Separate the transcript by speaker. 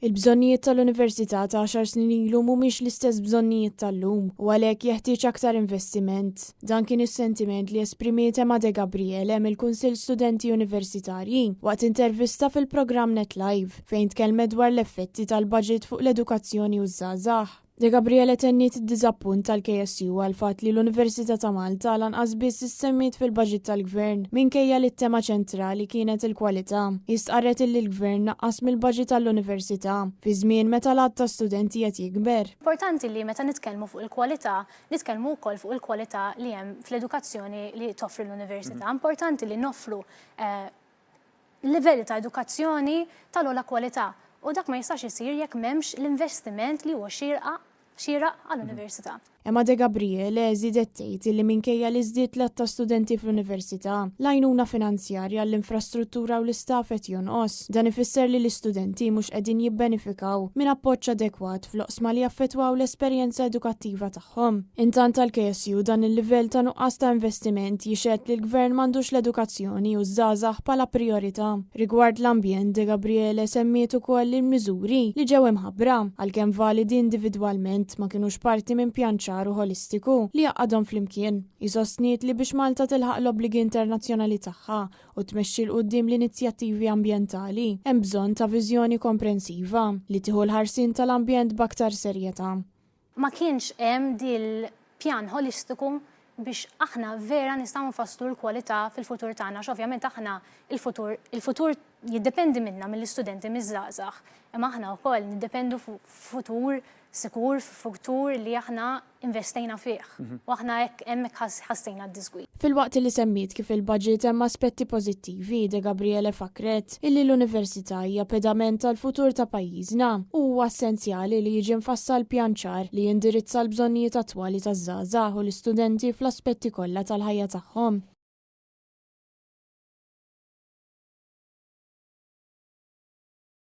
Speaker 1: Il-bżonnijiet tal-Università ta' 10 snin ilu mhumiex l-istess bżonnijiet tal-lum u għalhekk jeħtieġ aktar investiment. Dan kien is-sentiment li esprimiet Emma De Gabriele mill-Kunsill Studenti Universitarji waqt intervista fil-programm NetLive fejn tkellmet dwar l-effetti tal-budget fuq l-edukazzjoni u żgħażagħ. De Gabriele tenniet id-diżappunt tal-KSU għal fatt li l-Università ta' Malta lanqas biss issemmit fil-budget tal-Gvern minkejja li t-tema ċentrali kienet il-kwalità. Istqarret li l-Gvern naqqas mill-budget tal-Università fi żmien meta l-għadd ta' studenti qed jikber.
Speaker 2: Importanti li meta nitkellmu fuq il-kwalità, nitkellmu wkoll fuq il-kwalità li hemm fl-edukazzjoni li toffri l-Università. Importanti li noffru livelli ta' edukazzjoni tal-ogħla kwalità. U dak ma jistax isir jekk m'hemmx l-investiment li huwa xieraq għall-Università.
Speaker 1: Emma De Gabriele żiedet tgħid li minkejja li żdied l-għadd ta' studenti fl-Università, l-għajnuna finanzjarja l-infrastruttura u l-istaff qed jonqos. Dan ifisser li l-istudenti mhux qegħdin jibbenefikaw minn appoġġ adekwat fl-oqsma li jaffettwaw l-esperjenza edukattiva tagħhom. Intant tal-KSU dan il-livell ta' nuqqas ta' investiment jixed li l-Gvern m'għandux l-edukazzjoni u żgħażagħ bħala priorità. Rigward l-ambjent, De Gabriele semmiet ukoll il-miżuri li ġew imħabbra għalkemm validi individwalment ma kinux parti minn pjan u holistiku li jaqadhom flimkien. Isostniet li biex Malta tilħaq l-obbligi internazzjonali tagħha u tmexxi l qudiem l-inizjattivi ambjentali hemm bżonn ta' viżjoni komprensiva li tieħu l-ħarsien tal-ambjent b'aktar serjetà.
Speaker 2: Ma kienx hemm dil-pjan holistiku biex aħna vera nistgħu nfasslu l-kwalità fil-futur tagħna. Ovvjament aħna il-futur jiddependi minna mill-istudenti miż-żgħażagħ, imma aħna wkoll niddependu fuq futur sikur, futur li aħna investejna fih. U aħna hemmhekk ħassejna d-disgwid.
Speaker 1: Fil-waqt li semmiet kif il-budget hemm aspetti pożittivi, De Gabriele fakret illi l-Università hija pedament tal-futur ta' pajjiżna u huwa essenzjali li jiġi mfassal pjan ċar li jindirizza l-bżonnijiet attwali taż-żgħażagħ u l-istudenti fl-aspetti kollha tal-ħajja tagħhom.